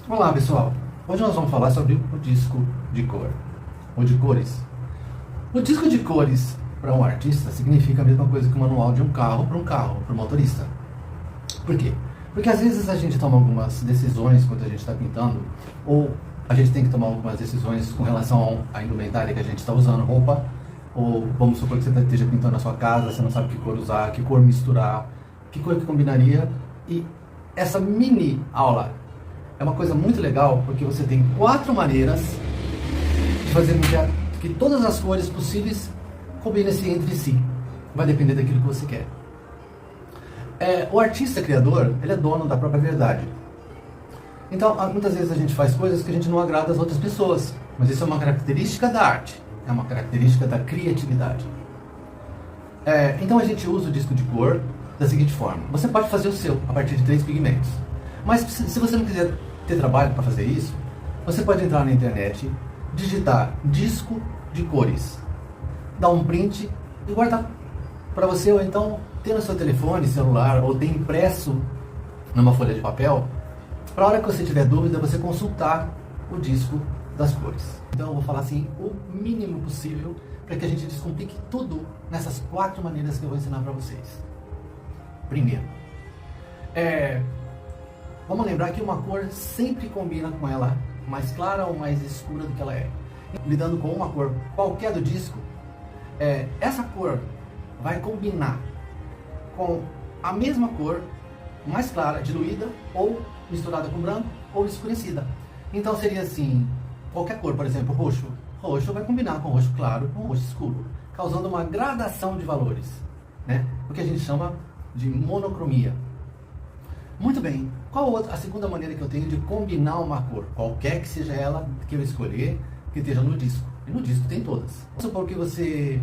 Olá pessoal, hoje nós vamos falar sobre o disco de cor, ou de cores. O disco de cores para um artista significa a mesma coisa que o manual de um carro, para um motorista. Por quê? Porque às vezes a gente toma algumas decisões quando a gente está pintando, ou a gente tem que tomar algumas decisões com relação à indumentária que a gente está usando, roupa, ou vamos supor que você esteja pintando a sua casa, você não sabe que cor usar, que cor misturar, que cor que combinaria, e essa mini aula é uma coisa muito legal, porque você tem 4 maneiras de fazer com que todas as cores possíveis combinem-se entre si. Vai depender daquilo que você quer. O artista criador, ele é dono da própria verdade. Então, muitas vezes a gente faz coisas que a gente não agrada às outras pessoas. Mas isso é uma característica da arte. É uma característica da criatividade. Então a gente usa o disco de cor da seguinte forma. Você pode fazer o seu a partir de 3 pigmentos. Mas se você não quiser ter trabalho para fazer isso, você pode entrar na internet, digitar disco de cores, dar um print e guardar para você, ou então ter no seu telefone, celular, ou ter impresso numa folha de papel, para a hora que você tiver dúvida, você consultar o disco das cores. Então eu vou falar assim, o mínimo possível, para que a gente descomplique tudo nessas 4 maneiras que eu vou ensinar para vocês. Primeiro, vamos lembrar que uma cor sempre combina com ela mais clara ou mais escura do que ela é. Lidando com uma cor qualquer do disco, essa cor vai combinar com a mesma cor mais clara, diluída ou misturada com branco ou escurecida. Então seria assim, qualquer cor, por exemplo, roxo. Roxo vai combinar com roxo claro com roxo escuro, causando uma gradação de valores, né? O que a gente chama de monocromia. Muito bem, qual a segunda maneira que eu tenho de combinar uma cor, qualquer que seja ela que eu escolher, que esteja no disco? E no disco tem todas. Vamos supor que você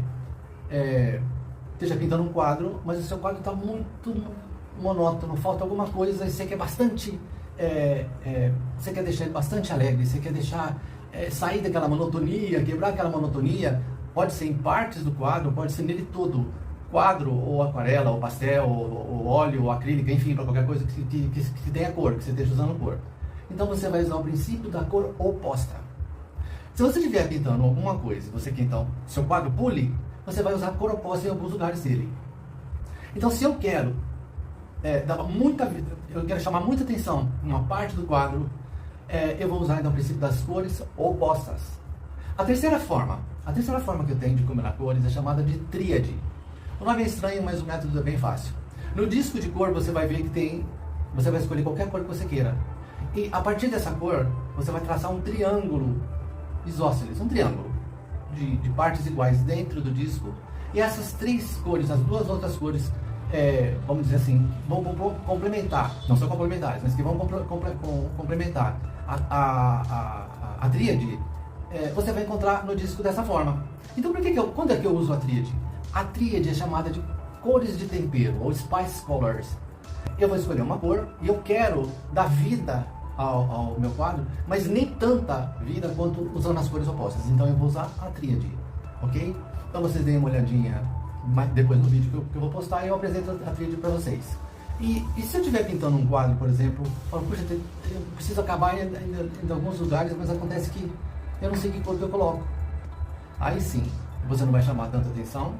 esteja pintando um quadro, mas o seu quadro está muito monótono, falta alguma coisa, e você quer bastante, você quer deixar ele bastante alegre, você quer deixar sair daquela monotonia, quebrar aquela monotonia. Pode ser em partes do quadro, pode ser nele todo. Quadro, ou aquarela, ou pastel, ou óleo, ou acrílica, enfim, para qualquer coisa que tenha cor, que você esteja usando cor. Então você vai usar o princípio da cor oposta. Se você estiver pintando alguma coisa, você quer então seu quadro pule, você vai usar a cor oposta em alguns lugares dele. Então se eu quero eu quero chamar muita atenção em uma parte do quadro, eu vou usar então o princípio das cores opostas. A terceira forma que eu tenho de combinar cores é chamada de tríade. O nome é estranho, mas o método é bem fácil. No disco de cor você vai ver que você vai escolher qualquer cor que você queira. E a partir dessa cor, você vai traçar um triângulo isósceles, um triângulo de partes iguais dentro do disco. E essas 3 cores, as 2 outras cores, vamos dizer assim, vão complementar, não são complementares, mas que vão complementar a tríade, você vai encontrar no disco dessa forma. Então quando é que eu uso a tríade? A tríade é chamada de cores de tempero, ou spice colors. Eu vou escolher uma cor e eu quero dar vida ao meu quadro, mas nem tanta vida quanto usando as cores opostas. Então eu vou usar a tríade, ok? Então vocês deem uma olhadinha depois no vídeo que eu vou postar e eu apresento a tríade para vocês. E se eu estiver pintando um quadro, por exemplo, falo, puxa, eu preciso acabar em alguns lugares, mas acontece que eu não sei que cor que eu coloco. Aí sim, você não vai chamar tanta atenção,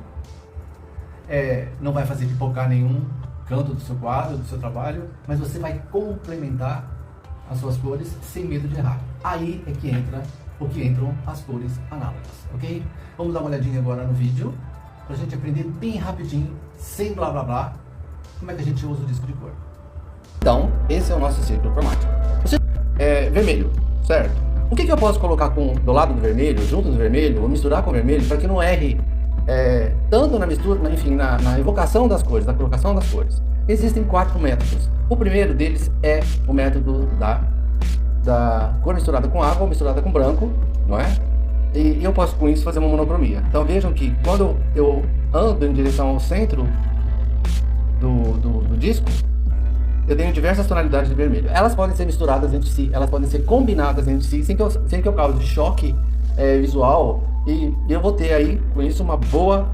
não vai fazer pipocar nenhum canto do seu quadro, do seu trabalho, mas você vai complementar as suas cores sem medo de errar. Aí é que entram as cores análogas, ok? Vamos dar uma olhadinha agora no vídeo, pra gente aprender bem rapidinho, sem blá blá blá, como é que a gente usa o disco de cor. Então, esse é o nosso círculo cromático. Vermelho, certo? O que eu posso colocar do lado do vermelho, junto do vermelho, ou misturar com o vermelho, para que não erre tanto na mistura, enfim, na evocação das cores, na colocação das cores? Existem 4 métodos. O primeiro deles é o método da cor misturada com água ou misturada com branco, não é? E eu posso com isso fazer uma monocromia. Então vejam que quando eu ando em direção ao centro do disco, eu tenho diversas tonalidades de vermelho. Elas podem ser misturadas entre si, elas podem ser combinadas entre si, sem que eu cause choque visual, e eu vou ter aí, com isso, uma boa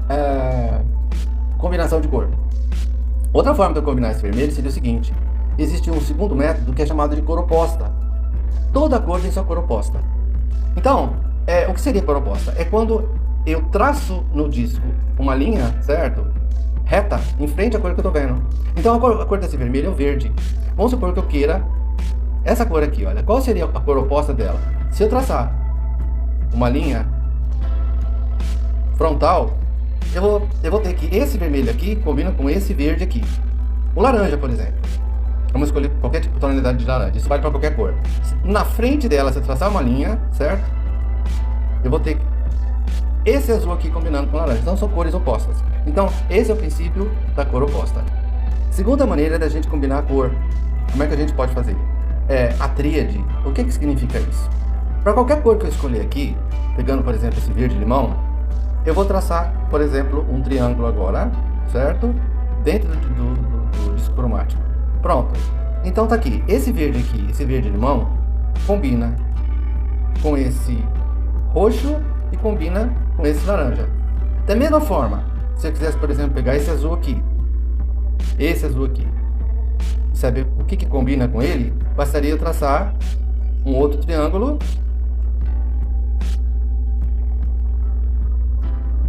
combinação de cor. Outra forma de eu combinar esse vermelho seria o seguinte: existe um segundo método que é chamado de cor oposta. toda cor tem sua cor oposta. Então, o que seria cor oposta? É quando eu traço no disco uma linha, certo? Reta, em frente à cor que eu tô vendo. Então a cor desse vermelho é o verde. Vamos supor que eu queira essa cor aqui, olha. Qual seria a cor oposta dela? Se eu traçar uma linha frontal, eu vou ter que esse vermelho aqui combina com esse verde aqui. O laranja, por exemplo. Vamos escolher qualquer tipo de tonalidade de laranja. Isso vale para qualquer cor. Na frente dela, se eu traçar uma linha, certo? Eu vou ter esse azul aqui combinando com laranja. Então são cores opostas. Então esse é o princípio da cor oposta. Segunda maneira da gente combinar a cor. Como é que a gente pode fazer? A tríade. O que significa isso? Para qualquer cor que eu escolher aqui, pegando por exemplo esse verde-limão, eu vou traçar, por exemplo, um triângulo agora, certo? Dentro do disco cromático. Pronto. Então tá aqui. Esse verde aqui, esse verde-limão, combina com esse roxo e combina com esse laranja. Da mesma forma, se eu quisesse, por exemplo, pegar esse azul aqui, saber o que combina com ele, bastaria eu traçar um outro triângulo.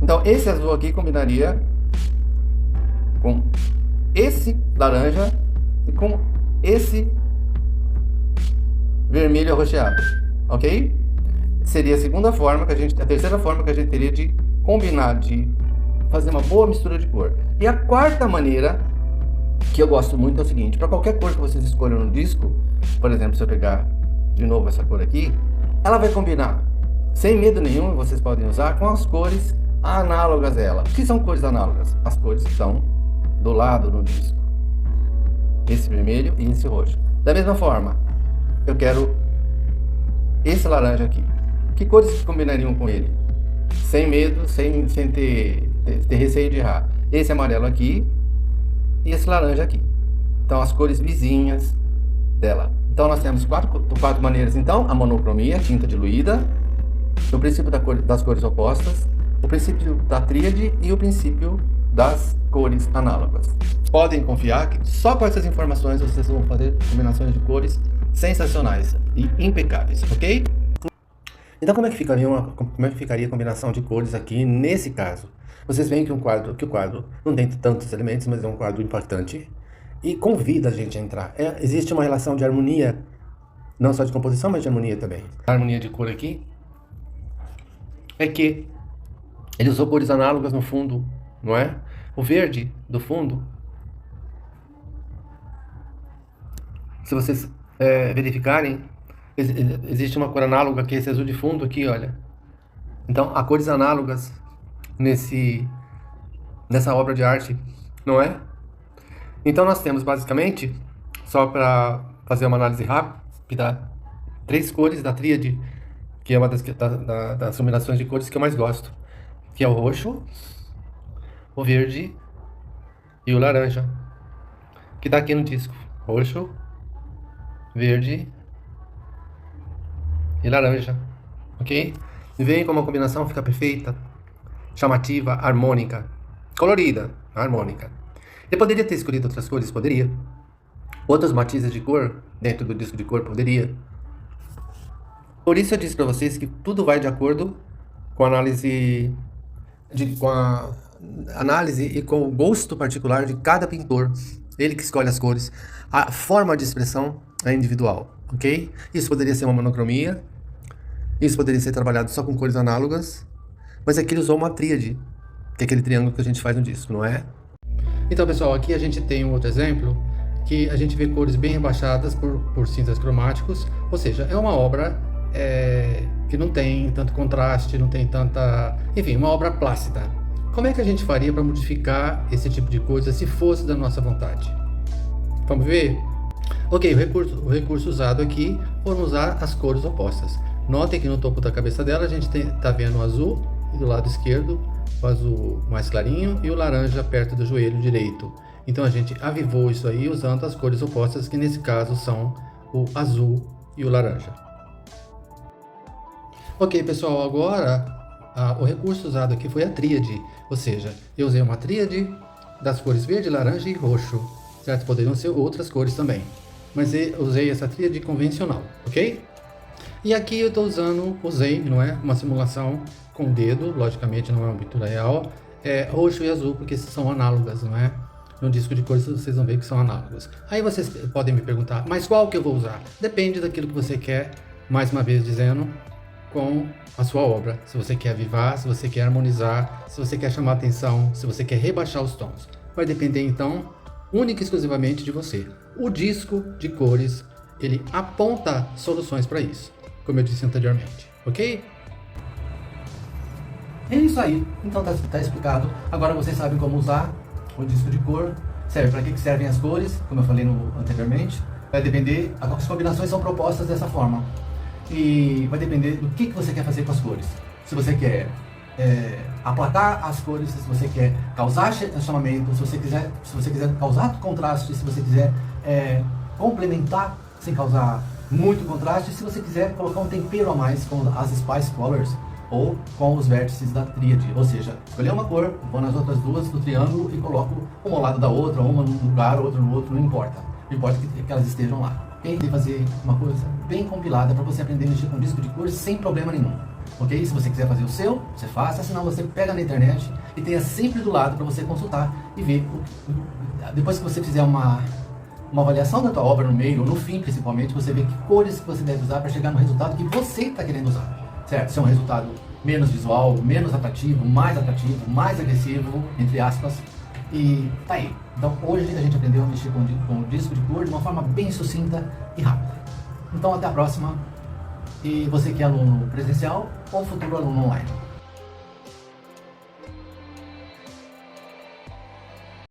Então esse azul aqui combinaria com esse laranja e com esse vermelho arroxeado, ok? Seria a segunda forma que a terceira forma que a gente teria de combinar, de fazer uma boa mistura de cor. E a quarta maneira, que eu gosto muito, é o seguinte: para qualquer cor que vocês escolham no disco, por exemplo, se eu pegar de novo essa cor aqui, ela vai combinar sem medo nenhum, vocês podem usar com as cores análogas a ela. O que são cores análogas? As cores que estão do lado no disco, esse vermelho e esse roxo. Da mesma forma, eu quero esse laranja aqui. Que cores combinariam com ele? Sem medo, sem ter receio de errar. Esse amarelo aqui e esse laranja aqui. Então as cores vizinhas dela. Então nós temos quatro maneiras. Então a monocromia, tinta diluída, o princípio das cores opostas, o princípio da tríade e o princípio das cores análogas. Podem confiar que só com essas informações vocês vão fazer combinações de cores sensacionais e impecáveis, ok? Então como é que ficaria a combinação de cores aqui nesse caso? Vocês veem que o quadro não tem tantos elementos, mas é um quadro importante e convida a gente a entrar. Existe uma relação de harmonia, não só de composição, mas de harmonia também. A harmonia de cor aqui é que ele usou cores análogas no fundo, não é? O verde do fundo, se vocês verificarem, existe uma cor análoga que é esse azul de fundo aqui, olha. Então, há cores análogas nessa obra de arte, não é? Então, nós temos basicamente, só para fazer uma análise rápida, 3 cores da tríade, que é uma das combinações de cores que eu mais gosto, que é o roxo, o verde e o laranja, que está aqui no disco. Roxo, verde e laranja, ok? E veem como a combinação fica perfeita, chamativa, harmônica, colorida, harmônica. Eu poderia ter escolhido outras cores? Poderia. Outros matizes de cor dentro do disco de cor? Poderia. Por isso eu disse para vocês que tudo vai de acordo com a análise e com o gosto particular de cada pintor. Ele que escolhe as cores. A forma de expressão é individual, ok? Isso poderia ser uma monocromia. Isso poderia ser trabalhado só com cores análogas. Mas aqui ele usou uma tríade, que é aquele triângulo que a gente faz no disco, não é? Então, pessoal, aqui a gente tem um outro exemplo, que a gente vê cores bem rebaixadas por cinzas cromáticos. Ou seja, é uma obra que não tem tanto contraste, não tem tanta... Enfim, uma obra plácida. Como é que a gente faria para modificar esse tipo de coisa se fosse da nossa vontade? Vamos ver? Ok, o recurso usado aqui foram usar as cores opostas. Notem que no topo da cabeça dela a gente está vendo o azul e do lado esquerdo o azul mais clarinho e o laranja perto do joelho direito. Então a gente avivou isso aí usando as cores opostas, que nesse caso são o azul e o laranja. Ok, pessoal, agora o recurso usado aqui foi a tríade, ou seja, eu usei uma tríade das cores verde, laranja e roxo, certo? Poderiam ser outras cores também, mas eu usei essa tríade convencional, ok? E aqui eu usei, não é, uma simulação com o dedo, logicamente não é uma pintura real, roxo e azul, porque são análogas, não é? No disco de cores vocês vão ver que são análogas. Aí vocês podem me perguntar, mas qual que eu vou usar? Depende daquilo que você quer, mais uma vez dizendo, com a sua obra. Se você quer avivar, se você quer harmonizar, se você quer chamar atenção, se você quer rebaixar os tons. Vai depender então, única e exclusivamente de você. O disco de cores, ele aponta soluções para isso, como eu disse anteriormente, ok? É isso aí, então tá explicado. Agora vocês sabem como usar o disco de cor, serve para que servem as cores, como eu falei anteriormente. Vai depender, as combinações são propostas dessa forma. E vai depender do que você quer fazer com as cores. Se você quer aplacar as cores, se você quer causar chamamento, se você quiser causar contraste, se você quiser complementar sem causar muito contraste, se você quiser colocar um tempero a mais com as Spice Colors ou com os vértices da tríade, ou seja, escolher uma cor, vou nas outras duas do triângulo e coloco uma ao lado da outra, uma num lugar, outra no outro, não importa. Não importa que elas estejam lá. Tem que fazer uma coisa bem compilada para você aprender a mexer com disco de cores sem problema nenhum. Ok? Se você quiser fazer o seu, você faça, senão você pega na internet e tenha sempre do lado para você consultar e ver. Depois que você fizer uma avaliação da tua obra no meio, ou no fim principalmente, você vê que cores que você deve usar para chegar no resultado que você está querendo usar. Certo? Se é um resultado menos visual, menos atrativo, mais agressivo, entre aspas. E tá aí. Então hoje a gente aprendeu a mexer com o disco de cor de uma forma bem sucinta e rápida. Então até a próxima. E você que é aluno presencial ou futuro aluno online.